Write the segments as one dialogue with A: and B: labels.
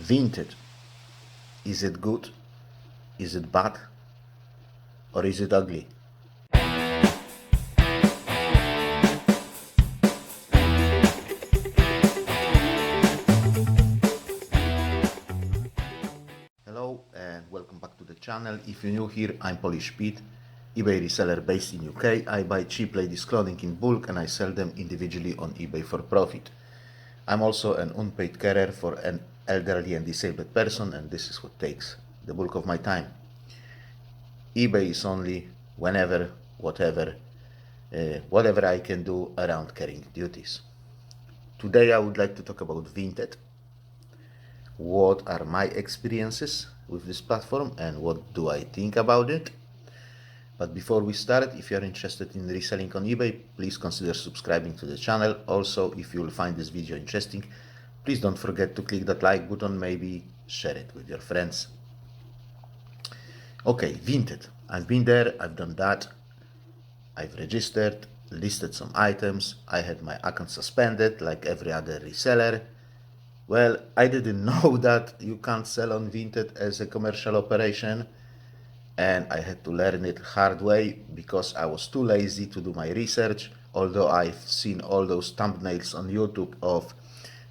A: Vinted. Is it good? Is it bad? Or is it ugly? Hello and welcome back to the channel. If you're new here, I'm Polish Pete, eBay reseller based in UK. I buy cheap ladies clothing in bulk and I sell them individually on eBay for profit. I'm also an unpaid carer for an elderly and disabled person, and this is what takes the bulk of my time. eBay is only whenever, whatever I can do around carrying duties. Today I would like to talk about Vinted. What are my experiences with this platform and what do I think about it? But before we start, if you're interested in reselling on eBay, please consider subscribing to the channel. Also, if you'll find this video interesting, please don't forget to click that like button, maybe share it with your friends. Okay, Vinted. I've been there, I've done that. I've registered, listed some items. I had my account suspended like every other reseller. Well, I didn't know that you can't sell on Vinted as a commercial operation, and I had to learn it hard way because I was too lazy to do my research, although I've seen all those thumbnails on YouTube of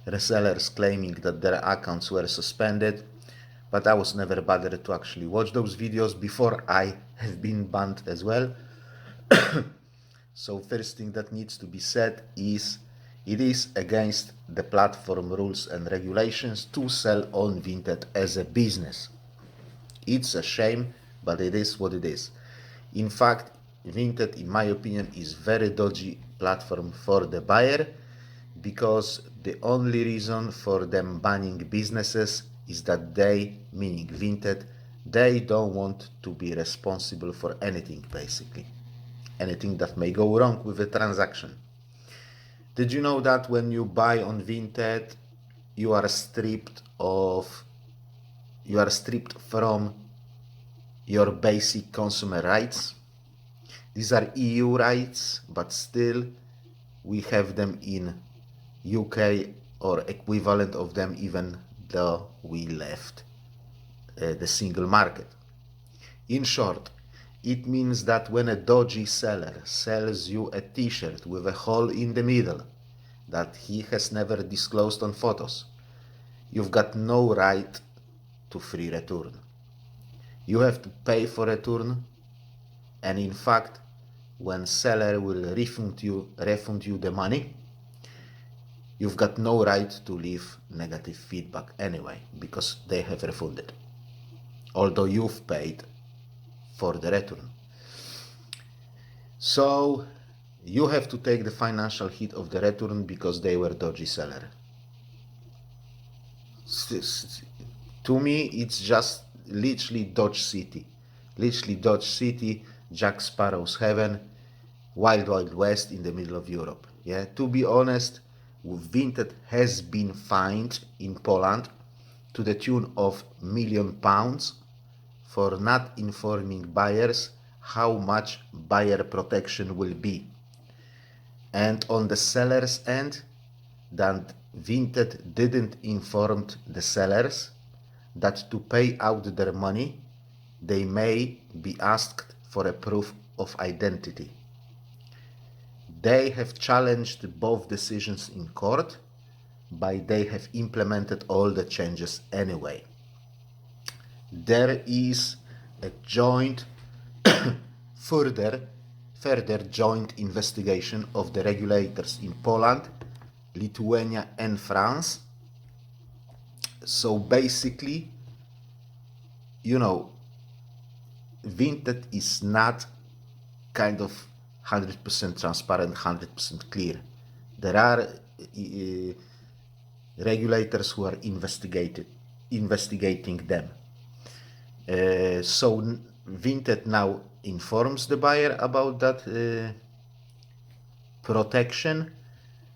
A: resellers claiming that their accounts were suspended, but I was never bothered to actually watch those videos before I have been banned as well. So first thing that needs to be said is it is against the platform rules and regulations to sell on Vinted as a business. It's a shame, but it is what it is. In fact, Vinted, in my opinion, is very dodgy platform for the buyer because the only reason for them banning businesses is that they, meaning Vinted, they don't want to be responsible for anything, basically. Anything that may go wrong with a transaction. Did you know that when you buy on Vinted, you are stripped from your basic consumer rights? These are EU rights, but still we have them in UK or equivalent of them, even though we left the single market. In short, it means that when a dodgy seller sells you a t-shirt with a hole in the middle that he has never disclosed on photos, you've got no right to free return. You have to pay for return, and in fact, when seller will refund you the money, you've got no right to leave negative feedback anyway, because they have refunded, although you've paid for the return. So you have to take the financial hit of the return because they were dodgy seller. To me, it's just literally Dodge City. Literally Dodge City, Jack Sparrow's heaven, Wild Wild West in the middle of Europe. Yeah, to be honest, Vinted has been fined in Poland to the tune of £1 million for not informing buyers how much buyer protection will be. And on the seller's end, that Vinted didn't inform the sellers that to pay out their money, they may be asked for a proof of identity. They have challenged both decisions in court, but they have implemented all the changes anyway. There is a joint further joint investigation of the regulators in Poland, Lithuania and France. So basically, Vinted is not kind of 100% transparent, 100% clear. There are regulators who are investigating them. So Vinted now informs the buyer about that protection,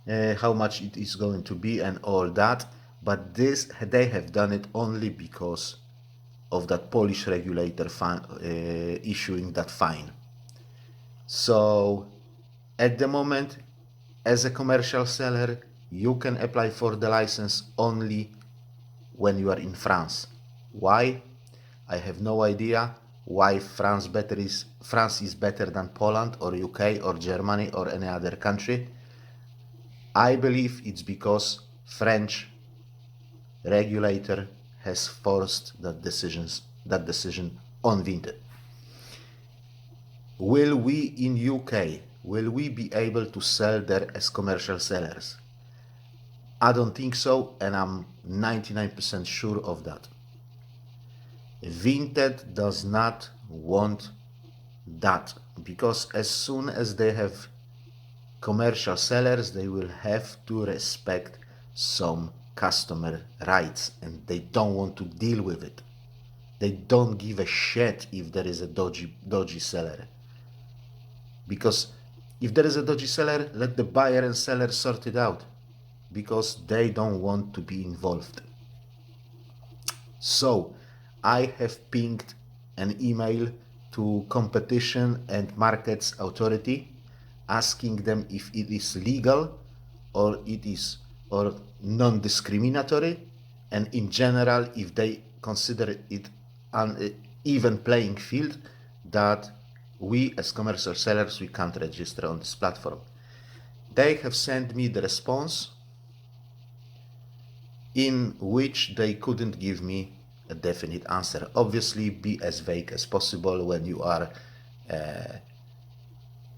A: how much it is going to be and all that, but they have done it only because of that Polish regulator issuing that fine. So at the moment, as a commercial seller, you can apply for the license only when you are in France. Why? I have no idea why France is better than Poland or UK or Germany or any other country. I believe it's because French regulator has forced that decision on Vinted. Will we in UK, will we be able to sell there as commercial sellers? I don't think so, and I'm 99% sure of that. Vinted does not want that, because as soon as they have commercial sellers, they will have to respect some customer rights, and they don't want to deal with it. They don't give a shit if there is a dodgy seller. Because if there is a dodgy seller, let the buyer and seller sort it out, because they don't want to be involved. So I have pinged an email to Competition and Markets Authority asking them if it is legal or non-discriminatory, and in general if they consider it an even playing field, that we as commercial sellers, we can't register on this platform. They have sent me the response in which they couldn't give me a definite answer. Obviously, be as vague as possible when you are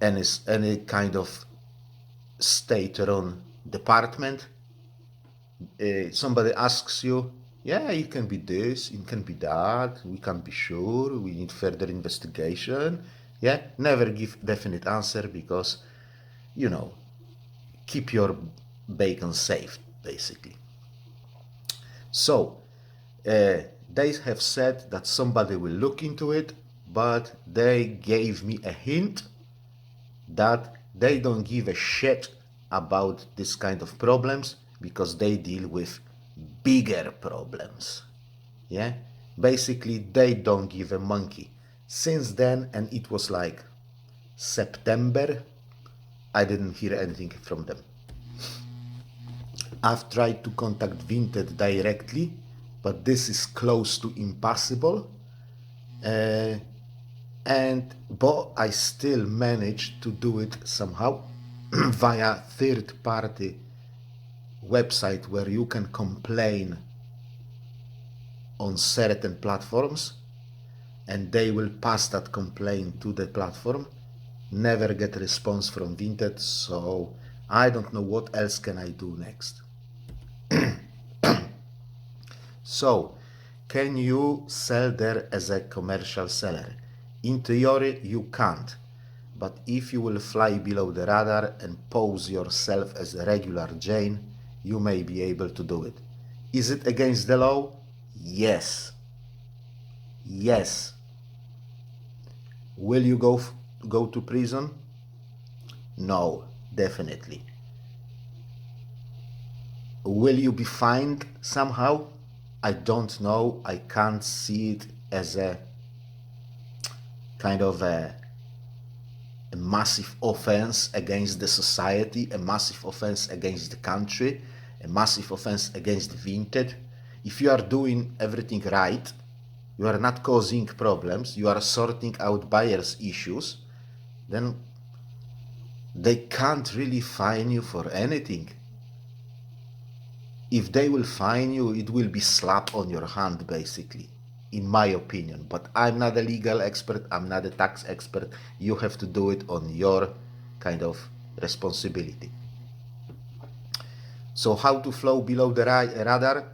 A: any kind of state-run department. Somebody asks you, yeah, it can be this, it can be that, we can't be sure, we need further investigation. Yeah, never give definite answer, because, keep your bacon safe, basically. So, they have said that somebody will look into it, but they gave me a hint that they don't give a shit about this kind of problems, because they deal with bigger problems. Yeah, basically they don't give a monkey. Since then, and it was like September, I didn't hear anything from them. I've tried to contact Vinted directly, but this is close to impossible. But I still managed to do it somehow via third-party website where you can complain on certain platforms, and they will pass that complaint to the platform. Never get a response from Vinted, so I don't know what else can I do next. So, can you sell there as a commercial seller? In theory, you can't. But if you will fly below the radar and pose yourself as a regular Jane, you may be able to do it. Is it against the law? Yes. Yes. Will you go to prison? No, definitely. Will you be fined somehow? I don't know. I can't see it as a kind of a massive offense against the society, a massive offense against the country, a massive offense against Vinted. If you are doing everything right, you are not causing problems, you are sorting out buyers' issues, then they can't really fine you for anything. If they will fine you, it will be slap on your hand, basically, in my opinion. But I'm not a legal expert, I'm not a tax expert. You have to do it on your kind of responsibility. So how to flow below the radar?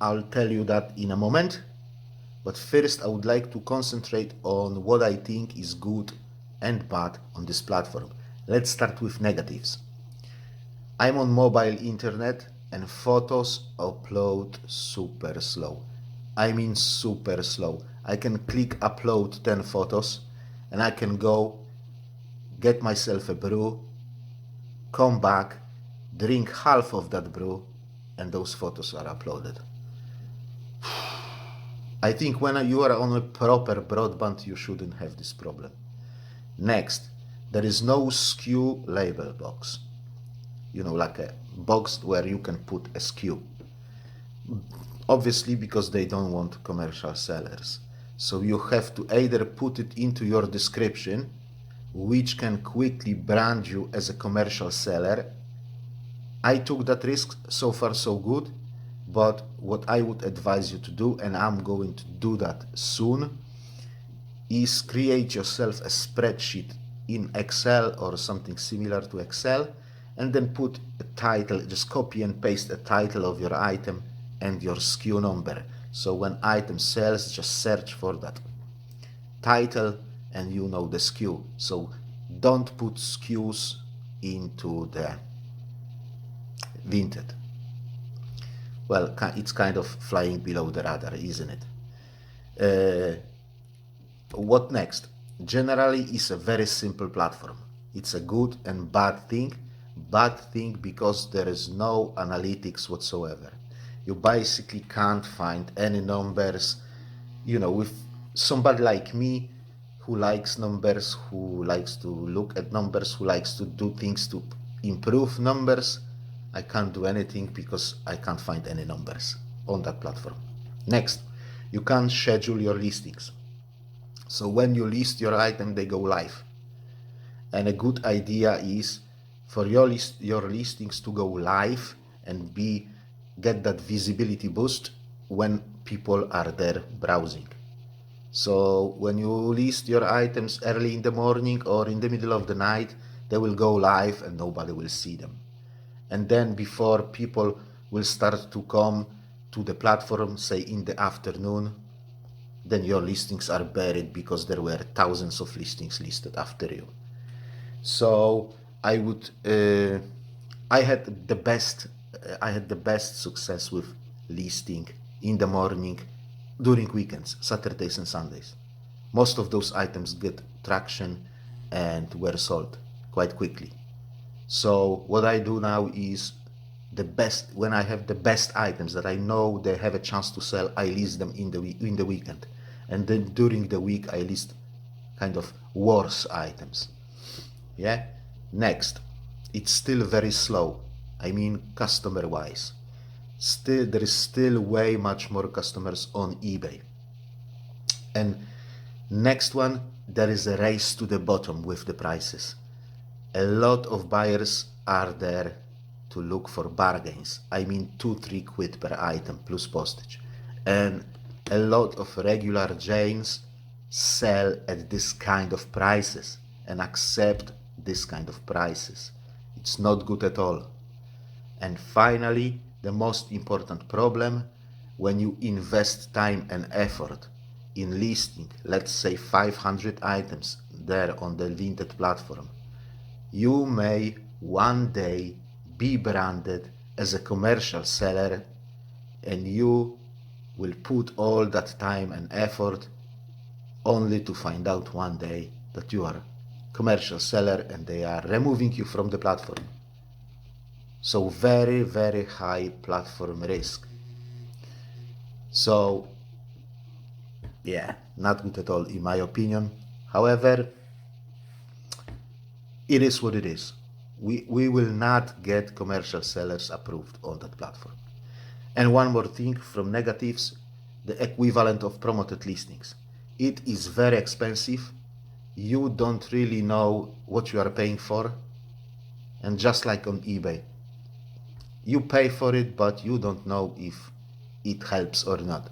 A: I'll tell you that in a moment. But first I would like to concentrate on what I think is good and bad on this platform. Let's start with negatives. I'm on mobile internet and photos upload super slow. I mean super slow. I can click upload 10 photos and I can go get myself a brew, come back, drink half of that brew, and those photos are uploaded. I think when you are on a proper broadband, you shouldn't have this problem. Next, there is no SKU label box. Like box where you can put a SKU. Obviously, because they don't want commercial sellers. So you have to either put it into your description, which can quickly brand you as a commercial seller. I took that risk, so far so good, but what I would advise you to do, and I'm going to do that soon, is create yourself a spreadsheet in Excel or something similar to Excel, and then put a title, just copy and paste a title of your item and your SKU number. So when item sells, just search for that title and you know the SKU. So don't put SKUs into the Vinted. Well, it's kind of flying below the radar, isn't it? What next? Generally, it's a very simple platform. It's a good and bad thing. Bad thing because there is no analytics whatsoever. You basically can't find any numbers. With somebody like me who likes numbers, who likes to look at numbers, who likes to do things to improve numbers, I can't do anything because I can't find any numbers on that platform. Next, you can't schedule your listings. So when you list your item, they go live. And a good idea is for your listings to go live and get that visibility boost when people are there browsing. So when you list your items early in the morning or in the middle of the night, they will go live and nobody will see them. And then before people will start to come to the platform, say in the afternoon, then your listings are buried because there were thousands of listings listed after you. So I had the best success with listing in the morning during weekends, Saturdays and Sundays. Most of those items get traction and were sold quite quickly. So what I do now is when I have the best items that I know they have a chance to sell, I list them in the weekend, and then during the week I list kind of worse items. Yeah. Next, it's still very slow. I mean, customer wise. There is still way much more customers on eBay. And next one, there is a race to the bottom with the prices. A lot of buyers are there to look for bargains. I mean 2-3 quid per item plus postage. And a lot of regular Janes sell at this kind of prices and accept this kind of prices. It's not good at all. And finally, the most important problem, when you invest time and effort in listing, let's say 500 items there on the Vinted platform, you may one day be branded as a commercial seller, and you will put all that time and effort only to find out one day that you are a commercial seller and they are removing you from the platform. So very, very high platform risk. So yeah, not good at all in my opinion. However, it is what it is. We will not get commercial sellers approved on that platform. And one more thing from negatives, the equivalent of promoted listings. It is very expensive. You don't really know what you are paying for. And just like on eBay, you pay for it, but you don't know if it helps or not.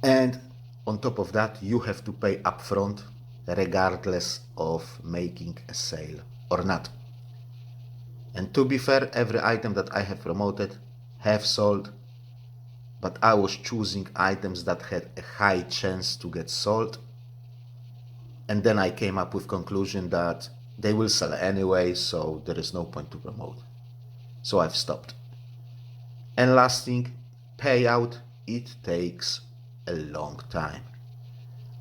A: And on top of that, you have to pay upfront regardless of making a sale or not. And to be fair, every item that I have promoted have sold, but I was choosing items that had a high chance to get sold. And then I came up with conclusion that they will sell anyway, so there is no point to promote. So I've stopped. And last thing, payout, it takes a long time.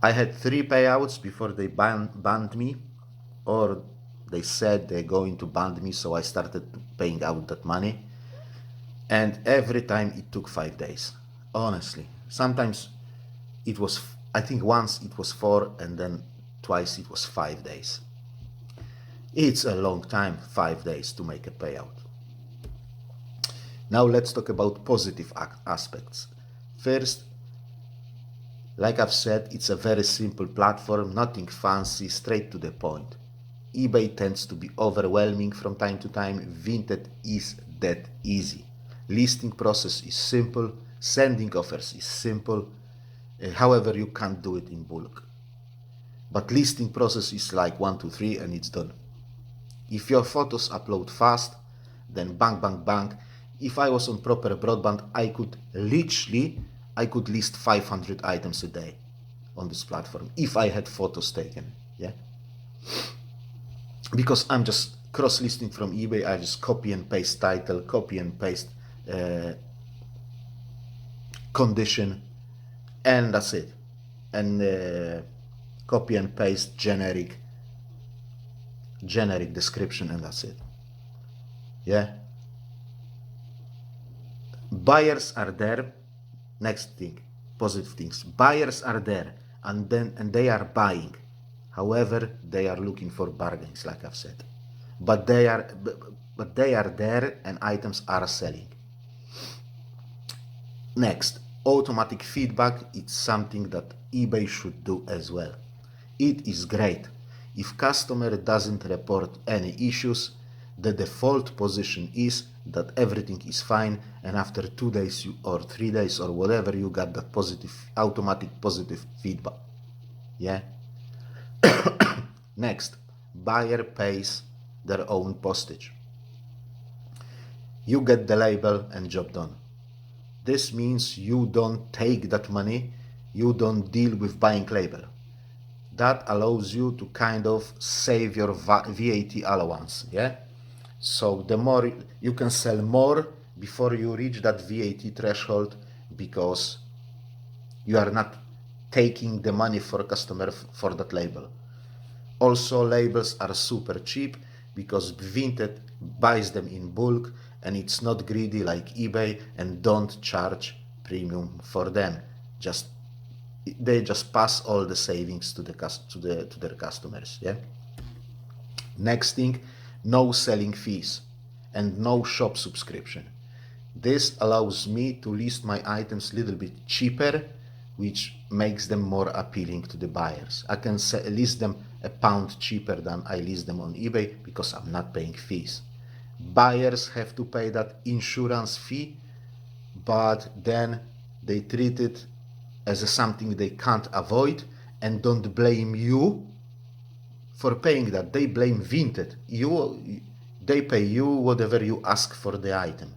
A: I had 3 payouts before they banned me, or they said they're going to ban me, so I started paying out that money. And every time it took 5 days. Honestly, sometimes it was, I think once it was 4, and then twice it was 5 days. It's a long time, 5 days to make a payout. Now let's talk about positive aspects. First, like I've said, it's a very simple platform, nothing fancy, straight to the point. eBay tends to be overwhelming from time to time. Vinted is that easy. Listing process is simple, sending offers is simple. However, you can't do it in bulk. But listing process is like 1, 2, 3 and it's done. If your photos upload fast, then bang, bang, bang. If I was on proper broadband, I could list 500 items a day on this platform if I had photos taken. Yeah. Because I'm just cross listing from eBay, I just copy and paste title, copy and paste condition, and that's it. And copy and paste generic description, and that's it. Yeah. Buyers are there. Next thing, positive things. Buyers are there, and they are buying. However, they are looking for bargains, like I've said. But they are there, and items are selling. Next, automatic feedback. It's something that eBay should do as well. It is great. If customer doesn't report any issues, the default position is that everything is fine, and after 2 days or 3 days or whatever, you got that automatic positive feedback. Yeah. Next, buyer pays their own postage. You get the label and job done. This means you don't take that money, you don't deal with buying label. That allows you to kind of save your VAT allowance. Yeah. So the more you can sell more before you reach that VAT threshold, because you are not taking the money for a customer for that label. Also, labels are super cheap because Vinted buys them in bulk and it's not greedy like eBay and don't charge premium for them. They just pass all the savings to their customers. Yeah. Next thing, no selling fees and no shop subscription. This allows me to list my items a little bit cheaper, which makes them more appealing to the buyers. I can list them £1 cheaper than I list them on eBay because I'm not paying fees. Buyers have to pay that insurance fee, but then they treat it as something they can't avoid and don't blame you for paying that. They blame Vinted. They pay you whatever you ask for the item.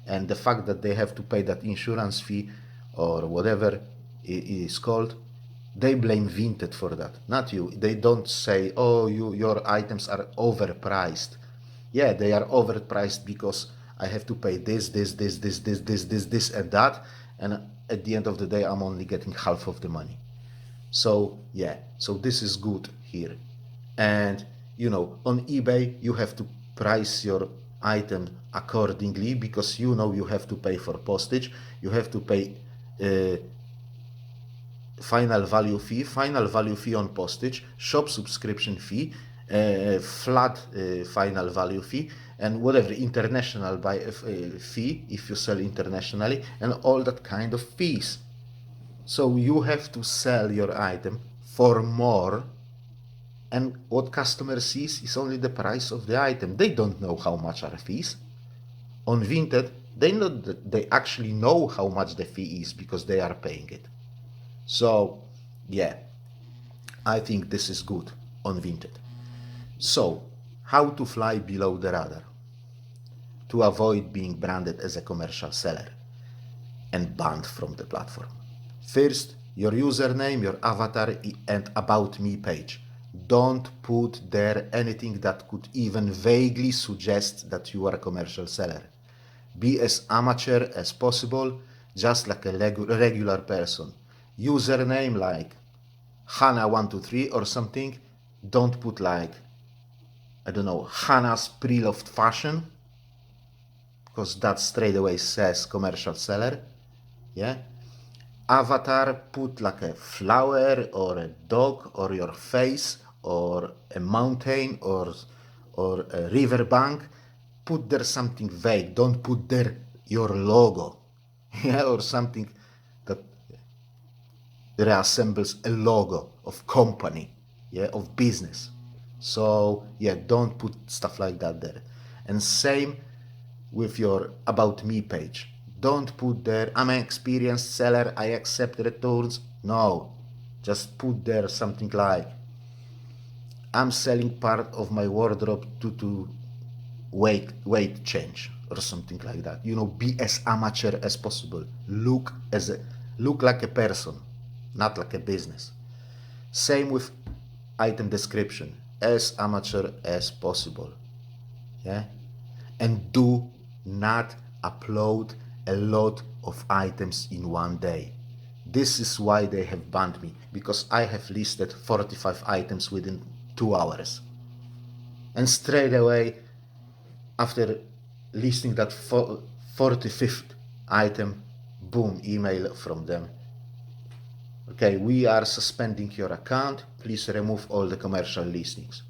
A: And the fact that they have to pay that insurance fee or whatever it is called, they blame Vinted for that, not you. They don't say, oh, your items are overpriced. Yeah, they are overpriced because I have to pay this, and that. And at the end of the day, I'm only getting half of the money. So yeah, so this is good here. And on eBay, you have to price your item accordingly because you have to pay for postage, you have to pay final value fee on postage, shop subscription fee, flat final value fee, and whatever international fee if you sell internationally, and all that kind of fees. So you have to sell your item for more, and what customer sees is only the price of the item. They don't know how much are fees. On Vinted, they actually know how much the fee is because they are paying it. So yeah, I think this is good on Vinted. So how to fly below the radar to avoid being branded as a commercial seller and banned from the platform. First, your username, your avatar, and about me page. Don't put there anything that could even vaguely suggest that you are a commercial seller. Be as amateur as possible, just like a regular person. Username like Hannah123 or something. Don't put like, I don't know, Hannah's Pre-Loved Fashion, because that straight away says commercial seller. Yeah. Avatar, put like a flower or a dog or your face or a mountain or or a Riverbank, put there something vague. Don't put there your logo, yeah, or something that reassembles a logo of company, yeah, of business. So yeah, don't put stuff like that there. And same with your about me page. Don't put there I'm an experienced seller, I accept returns. No, just put there something like I'm selling part of my wardrobe due to weight change or something like that. You know, be as amateur as possible. Look like a person, not like a business. Same with item description, as amateur as possible. Yeah, and do not upload a lot of items in one day. This is why they have banned me, because I have listed 45 items within 2 hours. And straight away, after listing that 45th item, boom, email from them. Okay, we are suspending your account. Please remove all the commercial listings.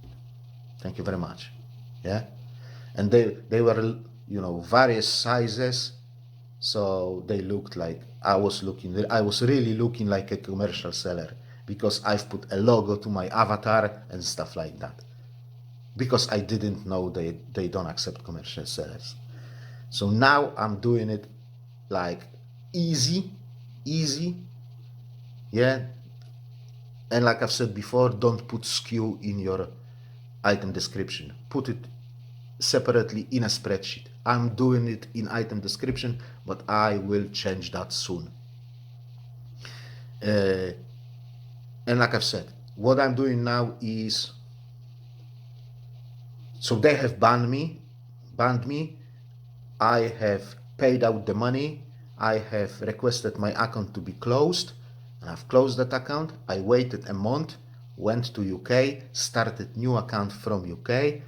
A: Thank you very much. Yeah, and they were, you know, various sizes, so they looked like I was really looking like a commercial seller, because I've put a logo to my avatar and stuff like that, because I didn't know they don't accept commercial sellers. So now I'm doing it like easy, yeah. And like I've said before, don't put SKU in your item description. Put it separately in a spreadsheet. I'm doing it in item description, but I will change that soon. And like I've said, what I'm doing now is, so they have banned me. I have paid out the money. I have requested my account to be closed, and I've closed that account. I waited a month, went to UK, started new account from UK,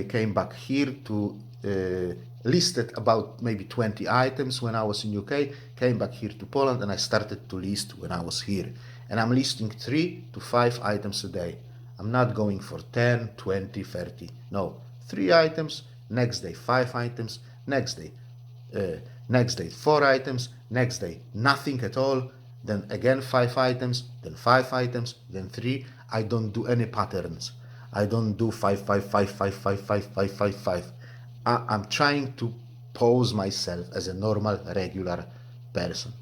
A: came back here to listed about maybe 20 items when I was in UK, came back here to Poland, and I started to list when I was here. And I'm listing 3 to 5 items a day. I'm not going for 10, 20, 30. No, 3 items, next day 5 items, next day 4 items, next day nothing at all, then again 5 items, then 5 items, then 3. I don't do any patterns. I don't do 5, 5, 5, 5, 5, 5, 5, 5, 5. I'm trying to pose myself as a normal, regular person.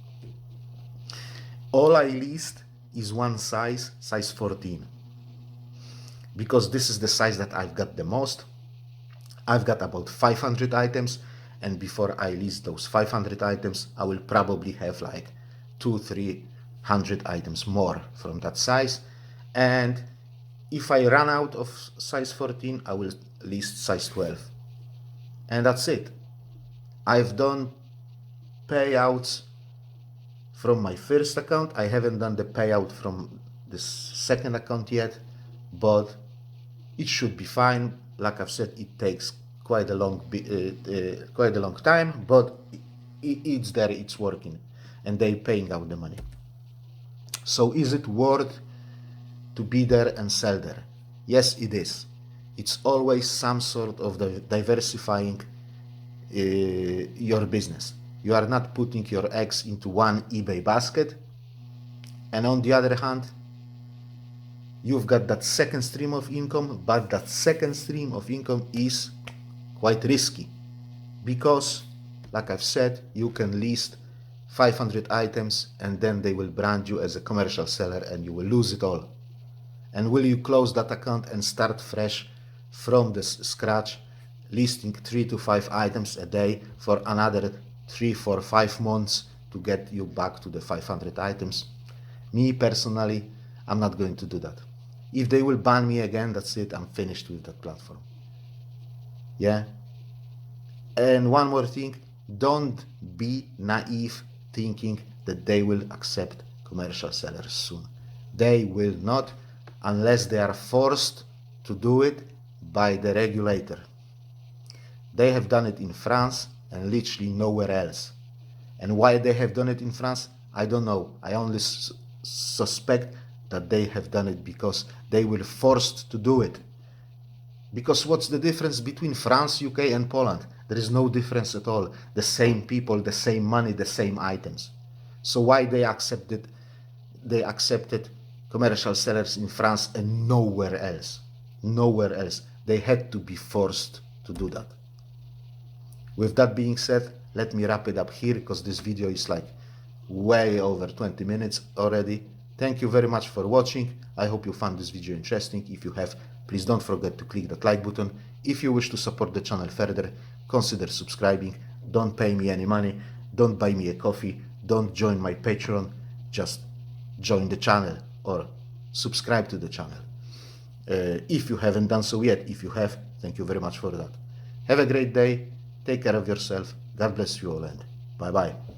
A: All I list is one size 14. Because this is the size that I've got the most. I've got about 500 items, and before I list those 500 items, I will probably have like 200-300 items more from that size. And if I run out of size 14, I will list size 12. And that's it. I've done payouts from my first account. I haven't done the payout from the second account yet, but it should be fine. Like I've said, it takes quite a long time, but it's there, it's working, and they're paying out the money. So is it worth to be there and sell there? Yes, it is. It's always some sort of diversifying your business. You are not putting your eggs into one eBay basket, and on the other hand, you've got that second stream of income, but that second stream of income is quite risky, because like I've said, you can list 500 items and then they will brand you as a commercial seller and you will lose it all. And will you close that account and start fresh from the scratch, listing 3 to 5 items a day for another 3, 4, 5 months to get you back to the 500 items? Me personally, I'm not going to do that. If they will ban me again, that's it, I'm finished with that platform. Yeah. And one more thing, don't be naive thinking that they will accept commercial sellers soon. They will not, unless they are forced to do it by the regulator. They have done it in France and literally nowhere else. And why they have done it in France, I don't know. I only suspect that they have done it because they were forced to do it. Because what's the difference between France, UK, and Poland? There is no difference at all. The same people, the same money, the same items. So why they accepted commercial sellers in France and nowhere else? Nowhere else. They had to be forced to do that. With that being said, let me wrap it up here because this video is like way over 20 minutes already. Thank you very much for watching. I hope you found this video interesting. If you have, please don't forget to click that like button. If you wish to support the channel further, consider subscribing. Don't pay me any money. Don't buy me a coffee. Don't join my Patreon. Just join the channel or subscribe to the channel. If you haven't done so yet, if you have, thank you very much for that. Have a great day. Take care of yourself. God bless you all and bye-bye.